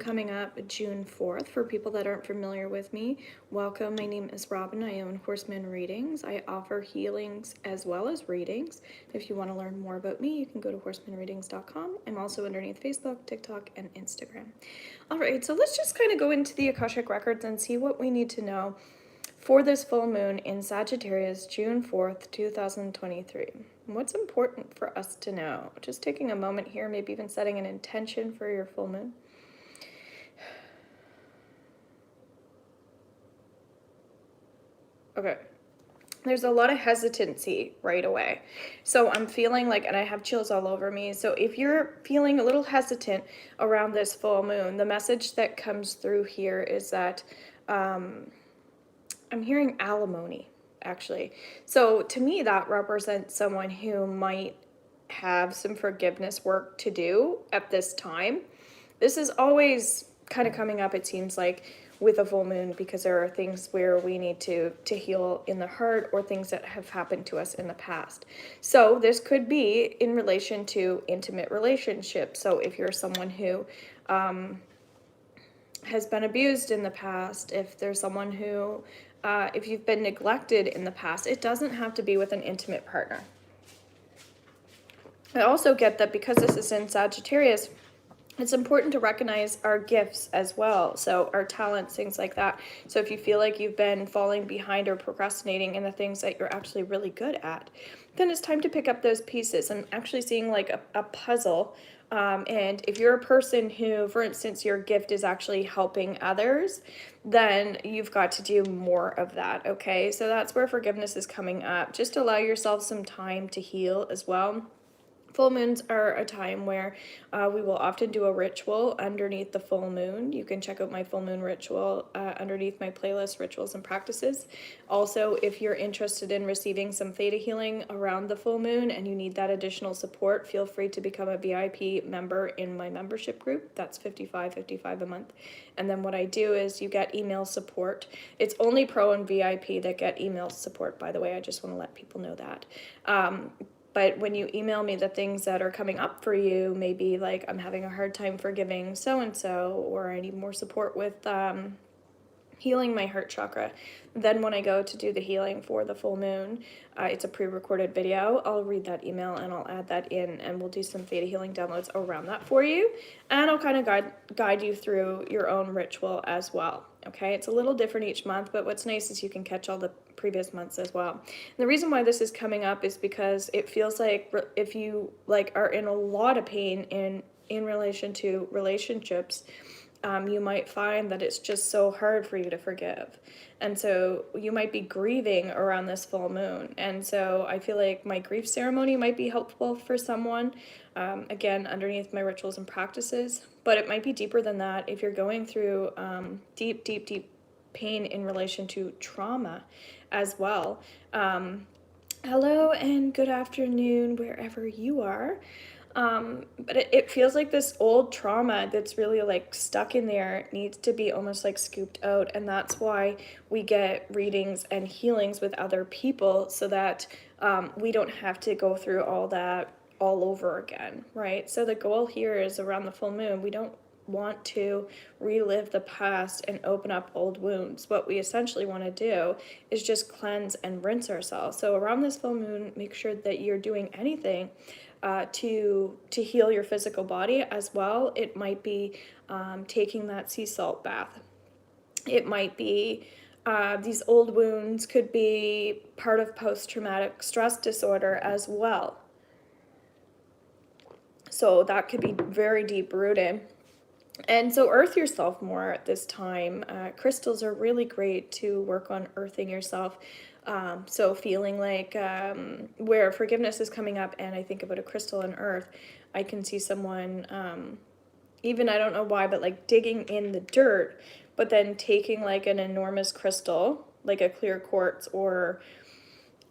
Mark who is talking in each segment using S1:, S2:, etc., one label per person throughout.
S1: coming up June 4th. For people that aren't familiar with me, welcome. My name is Robin. I own Horseman Readings. I offer healings as well as readings. If you want to learn more about me, you can go to horsemanreadings.com. I'm also underneath Facebook, TikTok, and Instagram. All right, so let's just kind of go into the Akashic Records and see what we need to know for this full moon in Sagittarius, June 4th, 2023. What's important for us to know? Just taking a moment here, maybe even setting an intention for your full moon. Okay. There's a lot of hesitancy right away. So I'm feeling like, and I have chills all over me. So if you're feeling a little hesitant around this full moon, the message that comes through here is that I'm hearing alimony, actually. So to me, that represents someone who might have some forgiveness work to do at this time. This is always kind of coming up, it seems like, with a full moon, because there are things where we need to heal in the heart, or things that have happened to us in the past. So this could be in relation to intimate relationships. So if you're someone who has been abused in the past, if there's someone who if you've been neglected in the past, it doesn't have to be with an intimate partner. I also get that because this is in Sagittarius, it's important to recognize our gifts as well. So our talents, things like that. So if you feel like you've been falling behind or procrastinating in the things that you're actually really good at, then it's time to pick up those pieces. I'm actually seeing like a puzzle. And if you're a person who, for instance, your gift is actually helping others, then you've got to do more of that. Okay. So that's where forgiveness is coming up. Just allow yourself some time to heal as well. Full moons are a time where we will often do a ritual underneath the full moon. You can check out my full moon ritual underneath my playlist, Rituals and Practices. Also, if you're interested in receiving some theta healing around the full moon and you need that additional support, feel free to become a VIP member in my membership group. That's $55 a month. And then what I do is you get email support. It's only Pro and VIP that get email support, by the way. I just want to let people know that. But when you email me the things that are coming up for you, maybe like I'm having a hard time forgiving so-and-so, or I need more support with healing my heart chakra, then when I go to do the healing for the full moon, it's a pre-recorded video. I'll read that email and I'll add that in, and we'll do some theta healing downloads around that for you. And I'll kind of guide you through your own ritual as well. Okay, it's a little different each month, but what's nice is you can catch all the previous months as well. And the reason why this is coming up is because it feels like if you like are in a lot of pain in relation to relationships, you might find that it's just so hard for you to forgive. And so you might be grieving around this full moon. And so I feel like my grief ceremony might be helpful for someone, again, underneath my Rituals and Practices. But it might be deeper than that if you're going through deep pain in relation to trauma as well. Hello and good afternoon wherever you are. But it feels like this old trauma that's really like stuck in there needs to be almost like scooped out. And that's why we get readings and healings with other people, so that we don't have to go through all that all over again, right? So the goal here is around the full moon, we don't want to relive the past and open up old wounds. What we essentially want to do is just cleanse and rinse ourselves. So around this full moon, make sure that you're doing anything to heal your physical body as well. It might be taking that sea salt bath. It might be these old wounds could be part of post-traumatic stress disorder as well. So that could be very deep rooted. And so earth yourself more at this time. Crystals are really great to work on earthing yourself. So feeling like where forgiveness is coming up, and I think about a crystal and earth, I can see someone, even I don't know why, but like digging in the dirt, but then taking like an enormous crystal, like a clear quartz, or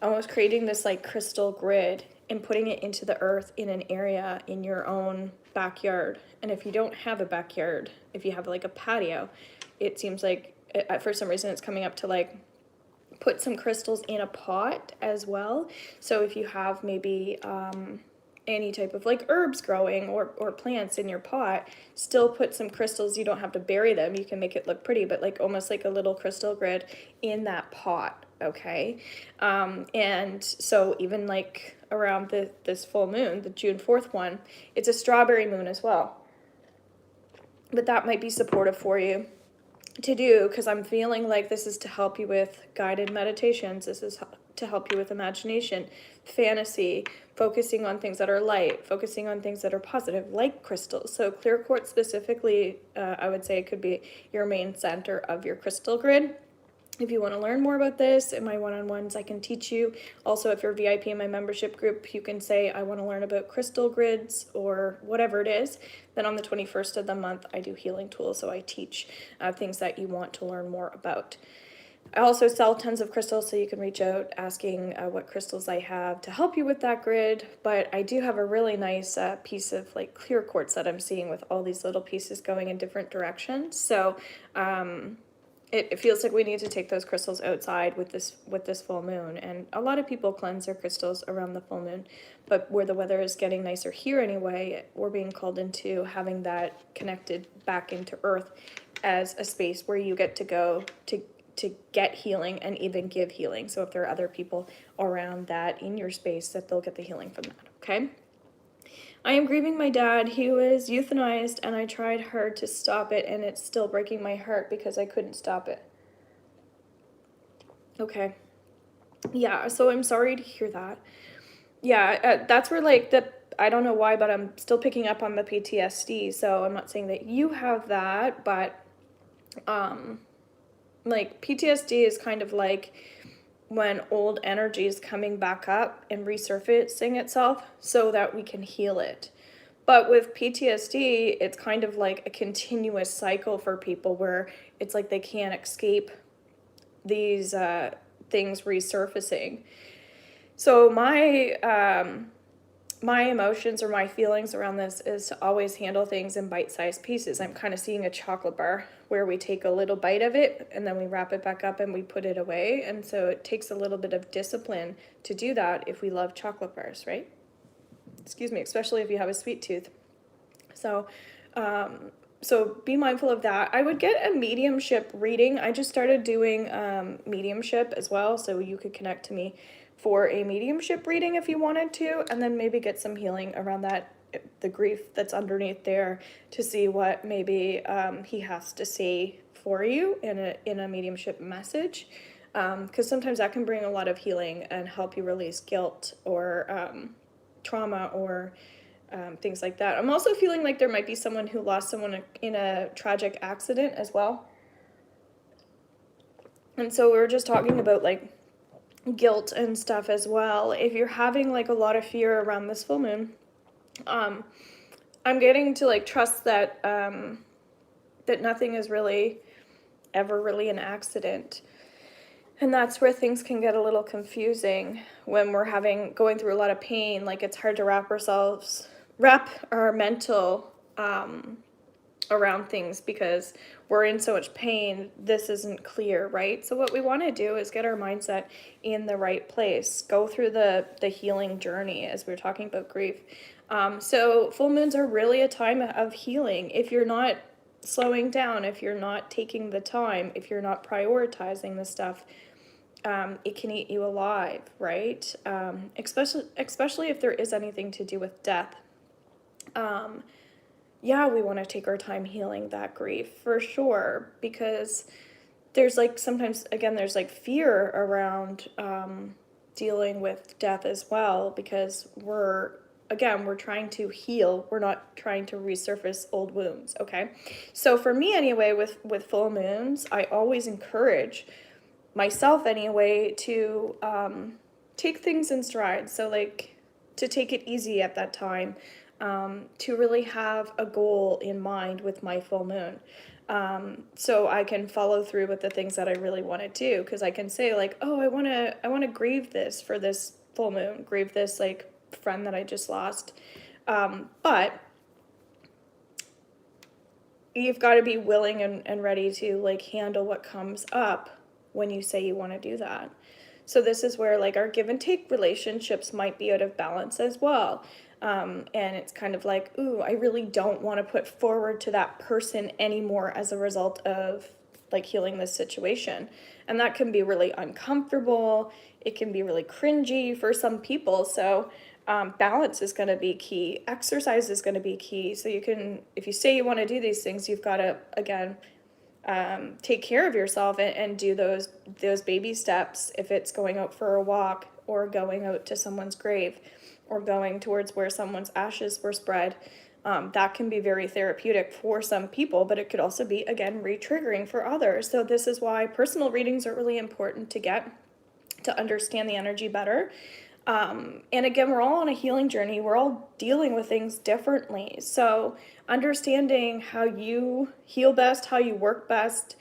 S1: almost creating this like crystal grid and putting it into the earth in an area in your own backyard. And if you don't have a backyard, if you have like a patio, it seems like for some reason it's coming up to like put some crystals in a pot as well. So if you have maybe any type of like herbs growing or plants in your pot, still put some crystals. You don't have to bury them. You can make it look pretty, but like almost like a little crystal grid in that pot. Okay. And so even like around this full moon, the June 4th one, it's a strawberry moon as well. But that might be supportive for you to do, because I'm feeling like this is to help you with guided meditations. This is to help you with imagination, fantasy, focusing on things that are light, focusing on things that are positive, like crystals. So clear quartz specifically, I would say it could be your main center of your crystal grid. If you want to learn more about this in my one-on-ones, I can teach you. Also, if you're VIP in my membership group, you can say, I want to learn about crystal grids or whatever it is. Then on the 21st of the month, I do healing tools. So I teach things that you want to learn more about. I also sell tons of crystals, so you can reach out asking what crystals I have to help you with that grid. But I do have a really nice piece of like clear quartz that I'm seeing with all these little pieces going in different directions. So it feels like we need to take those crystals outside with this full moon. And a lot of people cleanse their crystals around the full moon, but where the weather is getting nicer here anyway, we're being called into having that connected back into earth as a space where you get to go to get healing and even give healing. So if there are other people around that in your space, that they'll get the healing from that. Okay. I am grieving my dad. He was euthanized and I tried hard to stop it, and it's still breaking my heart because I couldn't stop it. Okay. Yeah, so I'm sorry to hear that. Yeah, that's where like I don't know why, but I'm still picking up on the PTSD. So I'm not saying that you have that, but like PTSD is kind of like when old energy is coming back up and resurfacing itself so that we can heal it. But with PTSD, it's kind of like a continuous cycle for people where it's like they can't escape these things resurfacing. So my emotions or my feelings around this is to always handle things in bite-sized pieces. I'm kind of seeing a chocolate bar where we take a little bite of it and then we wrap it back up and we put it away. And so it takes a little bit of discipline to do that if we love chocolate bars, right? Excuse me, especially if you have a sweet tooth. So be mindful of that. I would get a mediumship reading. I just started doing mediumship as well, so you could connect to me for a mediumship reading if you wanted to, and then maybe get some healing around that, the grief that's underneath there, to see what maybe he has to say for you in a mediumship message, because sometimes that can bring a lot of healing and help you release guilt or trauma or things like that. I'm also feeling like there might be someone who lost someone in a tragic accident as well. And so we were just talking about like guilt and stuff as well. If you're having like a lot of fear around this full moon, I'm getting to like trust that that nothing is really ever really an accident. And that's where things can get a little confusing when we're going through a lot of pain. Like it's hard to wrap our mental around things because we're in so much pain. This isn't clear, right? So what we want to do is get our mindset in the right place, go through the healing journey as we were talking about grief. So full moons are really a time of healing. If you're not slowing down, if you're not taking the time, if you're not prioritizing the stuff, it can eat you alive, right? Especially if there is anything to do with death. Yeah, we want to take our time healing that grief for sure, because there's like sometimes, again, there's like fear around dealing with death as well, because we're trying to heal. We're not trying to resurface old wounds, okay? So for me anyway, with full moons, I always encourage myself anyway to take things in stride. So like to take it easy at that time, to really have a goal in mind with my full moon. So I can follow through with the things that I really want to do, because I can say like, oh, I want to grieve this for this full moon, grieve this like friend that I just lost. But you've got to be willing and ready to like handle what comes up when you say you want to do that. So this is where like our give and take relationships might be out of balance as well. And it's kind of like, ooh, I really don't want to put forward to that person anymore as a result of like healing this situation. And that can be really uncomfortable. It can be really cringy for some people. So balance is going to be key. Exercise is going to be key. So you can, if you say you want to do these things, you've got to, again, take care of yourself and do those baby steps. If it's going out for a walk or going out to someone's grave or going towards where someone's ashes were spread, that can be very therapeutic for some people, but it could also be, again, re-triggering for others. So this is why personal readings are really important to get to understand the energy better. And again, we're all on a healing journey. We're all dealing with things differently. So understanding how you heal best, how you work best,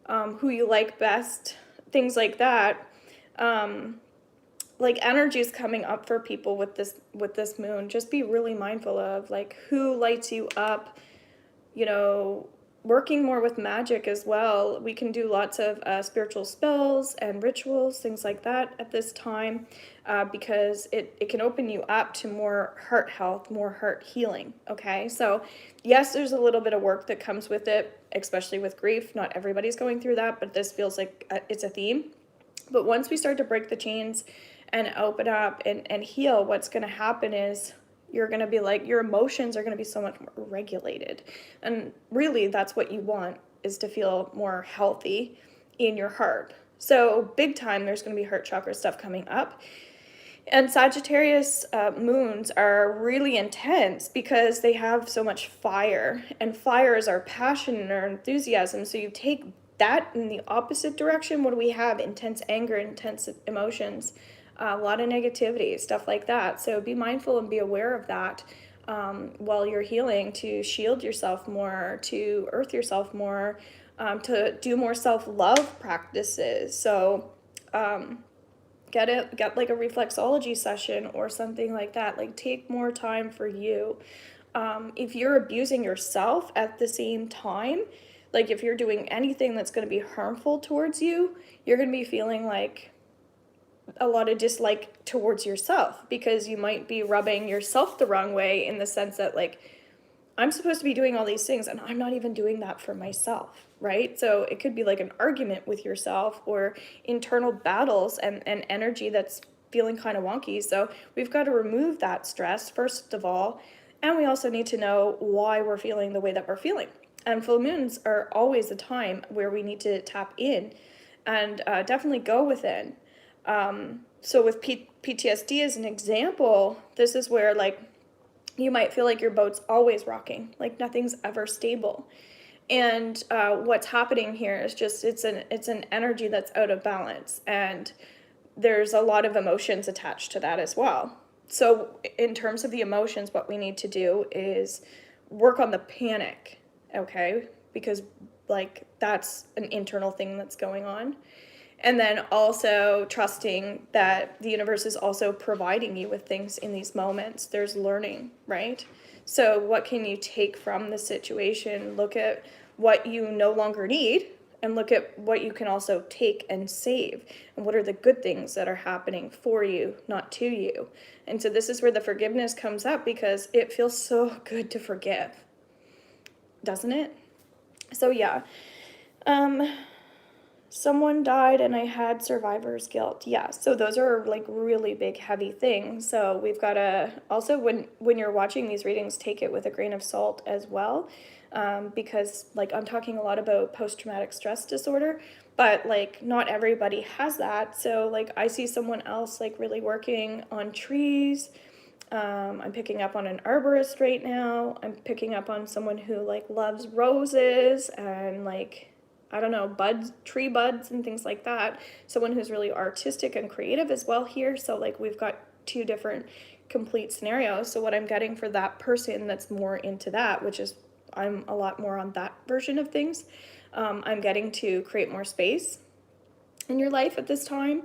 S1: who you like best, things like that. Like energy is coming up for people with this moon. Just be really mindful of like who lights you up, you know, working more with magic as well. We can do lots of spiritual spells and rituals, things like that at this time, because it can open you up to more heart health, more heart healing, okay? So yes, there's a little bit of work that comes with it, especially with grief. Not everybody's going through that, but this feels like it's a theme. But once we start to break the chains and open up and heal, what's going to happen is you're going to be like, your emotions are going to be so much more regulated. And really, that's what you want, is to feel more healthy in your heart. So big time, there's going to be heart chakra stuff coming up. And Sagittarius moons are really intense because they have so much fire. And fire is our passion and our enthusiasm. So you take that in the opposite direction. What do we have? Intense anger, intense emotions, a lot of negativity, stuff like that. So be mindful and be aware of that while you're healing, to shield yourself more, to earth yourself more, to do more self-love practices. So get like a reflexology session or something like that. Like take more time for you. If you're abusing yourself at the same time, like if you're doing anything that's going to be harmful towards you, you're going to be feeling like a lot of dislike towards yourself, because you might be rubbing yourself the wrong way, in the sense that like, I'm supposed to be doing all these things and I'm not even doing that for myself, right? So it could be like an argument with yourself or internal battles and energy that's feeling kind of wonky. So we've got to remove that stress, first of all. And we also need to know why we're feeling the way that we're feeling. And full moons are always a time where we need to tap in and definitely go within. So with PTSD as an example, this is where like you might feel like your boat's always rocking, like nothing's ever stable. And what's happening here is just it's an energy that's out of balance, and there's a lot of emotions attached to that as well. So in terms of the emotions, what we need to do is work on the panic, okay? Because like that's an internal thing that's going on. And then also trusting that the universe is also providing you with things in these moments. There's learning, right? So what can you take from the situation? Look at what you no longer need, and look at what you can also take and save. And what are the good things that are happening for you, not to you? And so this is where the forgiveness comes up, because it feels so good to forgive, doesn't it? So yeah. Someone died and I had survivor's guilt. Yeah, so those are like really big, heavy things. So we've got to also, when you're watching these readings, take it with a grain of salt as well, because like I'm talking a lot about post-traumatic stress disorder, but like not everybody has that. So like I see someone else like really working on trees. I'm picking up on an arborist right now. I'm picking up on someone who like loves roses and like, I don't know, buds, tree buds and things like that. Someone who's really artistic and creative as well here. So like we've got two different complete scenarios. So what I'm getting for that person that's more into that, which is I'm a lot more on that version of things, I'm getting to create more space in your life at this time,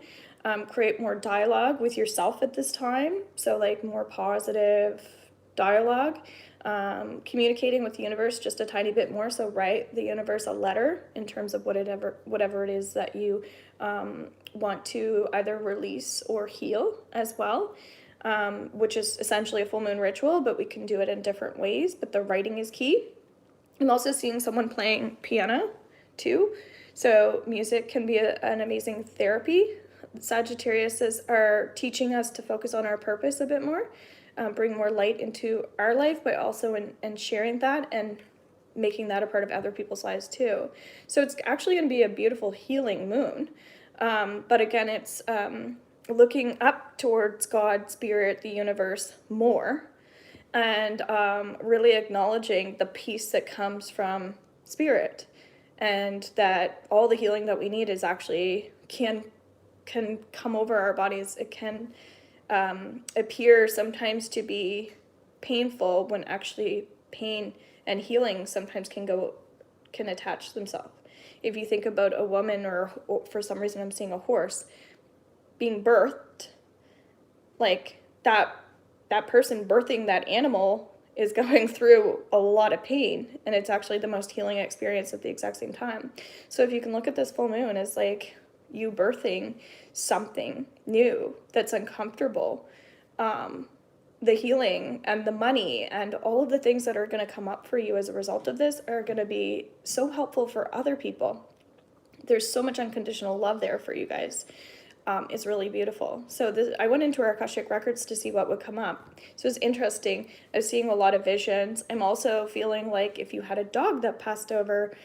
S1: create more dialogue with yourself at this time. So like more positive dialogue. Communicating with the universe just a tiny bit more. So write the universe a letter in terms of whatever it is that you want to either release or heal as well. which is essentially a full moon ritual, but we can do it in different ways. But the writing is key. I'm also seeing someone playing piano too. So music can be an amazing therapy. Sagittarius are teaching us to focus on our purpose a bit more, bring more light into our life, but also in sharing that and making that a part of other people's lives too. So it's actually going to be a beautiful healing moon. But again, it's looking up towards God, Spirit, the universe more, and really acknowledging the peace that comes from Spirit, and that all the healing that we need is actually can come over our bodies. It can appear sometimes to be painful when actually pain and healing sometimes can attach themselves. If you think about a woman, or for some reason I'm seeing a horse being birthed, like that person birthing that animal is going through a lot of pain, and it's actually the most healing experience at the exact same time. So if you can look at this full moon as like you birthing something new that's uncomfortable, the healing and the money and all of the things that are going to come up for you as a result of this are going to be so helpful for other people. There's so much unconditional love there for you guys. It's really beautiful. So I went into our Akashic Records to see what would come up. So it's interesting. I was seeing a lot of visions. I'm also feeling like if you had a dog that passed over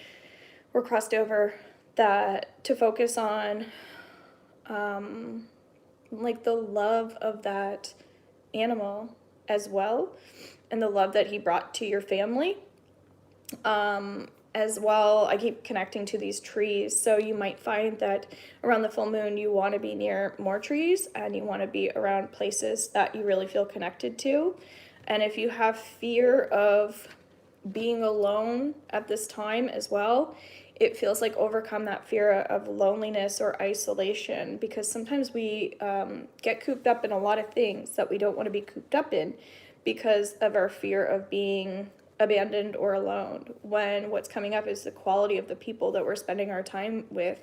S1: or crossed over, that to focus on like the love of that animal as well, and the love that he brought to your family. As well, I keep connecting to these trees. So you might find that around the full moon, you want to be near more trees, and you want to be around places that you really feel connected to. And if you have fear of being alone at this time as well, it feels like overcome that fear of loneliness or isolation, because sometimes we get cooped up in a lot of things that we don't want to be cooped up in because of our fear of being abandoned or alone, when what's coming up is the quality of the people that we're spending our time with.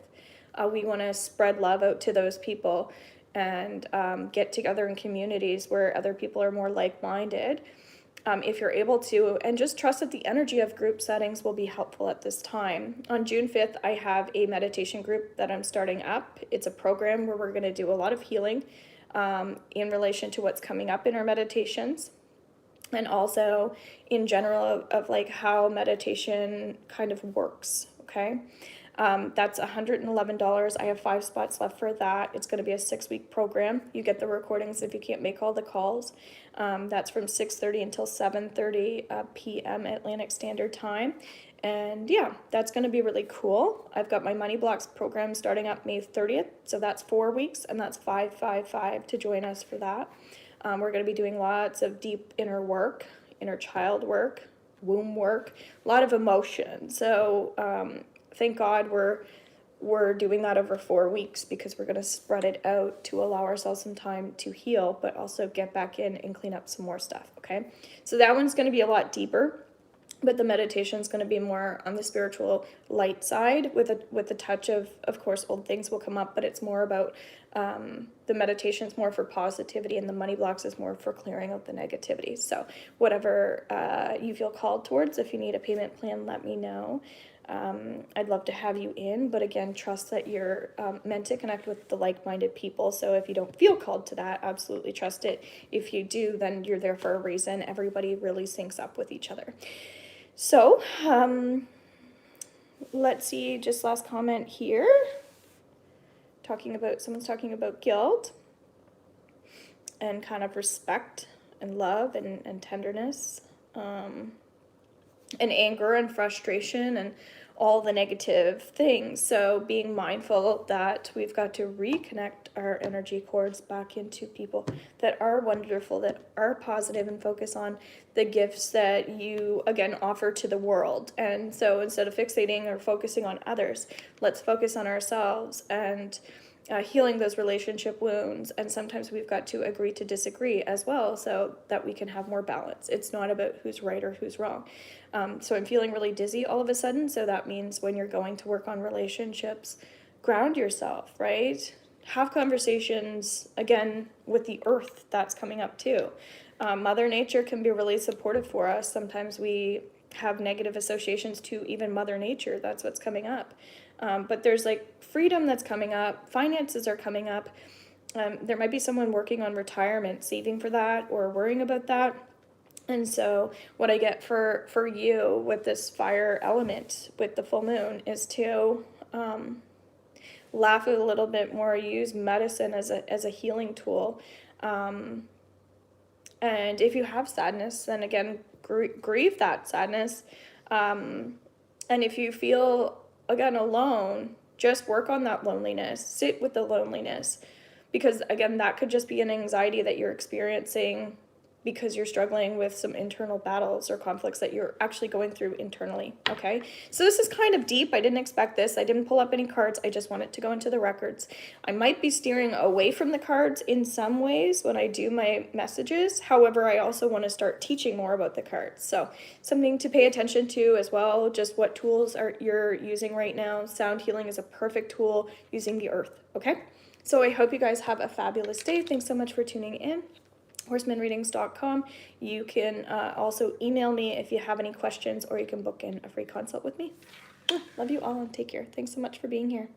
S1: We want to spread love out to those people and get together in communities where other people are more like-minded, if you're able to, and just trust that the energy of group settings will be helpful at this time. On June 5th, I have a meditation group that I'm starting up. It's a program where we're going to do a lot of healing in relation to what's coming up in our meditations, and also in general of like how meditation kind of works, okay? That's $111. I have 5 spots left for that. It's going to be a 6-week program. You get the recordings if you can't make all the calls. That's from 6:30 until 7:30 p.m. Atlantic Standard Time. And yeah, that's going to be really cool. I've got my Money Blocks program starting up May 30th. So that's 4 weeks, and that's 555 to join us for that. We're going to be doing lots of deep inner work, inner child work, womb work, a lot of emotion. So thank God we're doing that over 4 weeks, because we're going to spread it out to allow ourselves some time to heal, but also get back in and clean up some more stuff, okay? So that one's going to be a lot deeper, but the meditation is going to be more on the spiritual light side with a touch of course, old things will come up, but it's more about the meditation is more for positivity, and the Money Blocks is more for clearing out the negativity. So whatever you feel called towards, if you need a payment plan, let me know. I'd love to have you in, but again, trust that you're meant to connect with the like-minded people. So if you don't feel called to that, absolutely trust it. If you do, then you're there for a reason. Everybody really syncs up with each other. So let's see, just last comment here. Someone's talking about guilt and kind of respect and love and tenderness, and anger and frustration and all the negative things. So being mindful that we've got to reconnect our energy cords back into people that are wonderful, that are positive, and focus on the gifts that you, again, offer to the world. And so instead of fixating or focusing on others, let's focus on ourselves and healing those relationship wounds. And sometimes we've got to agree to disagree as well, so that we can have more balance. It's not about who's right or who's wrong. So I'm feeling really dizzy all of a sudden. So that means when you're going to work on relationships, ground yourself, right? have conversations, again, with the earth. That's coming up too. Mother Nature can be really supportive for us. Sometimes we have negative associations to even Mother Nature. That's what's coming up. But there's like freedom that's coming up. Finances are coming up. There might be someone working on retirement, saving for that, or worrying about that. And so what I get for you with this fire element with the full moon is to laugh a little bit more, use medicine as a healing tool. And if you have sadness, then again, grieve that sadness. And if you feel, again, alone, just work on that loneliness. Sit with the loneliness. Because, again, that could just be an anxiety that you're experiencing because you're struggling with some internal battles or conflicts that you're actually going through internally, okay? So this is kind of deep. I didn't expect this. I didn't pull up any cards. I just wanted to go into the records. I might be steering away from the cards in some ways when I do my messages. However, I also want to start teaching more about the cards. So something to pay attention to as well, just what tools you're using right now. Sound healing is a perfect tool using the earth, okay? So I hope you guys have a fabulous day. Thanks so much for tuning in. horsemanreadings.com. You can also email me if you have any questions, or you can book in a free consult with me. Love you all and take care. Thanks so much for being here.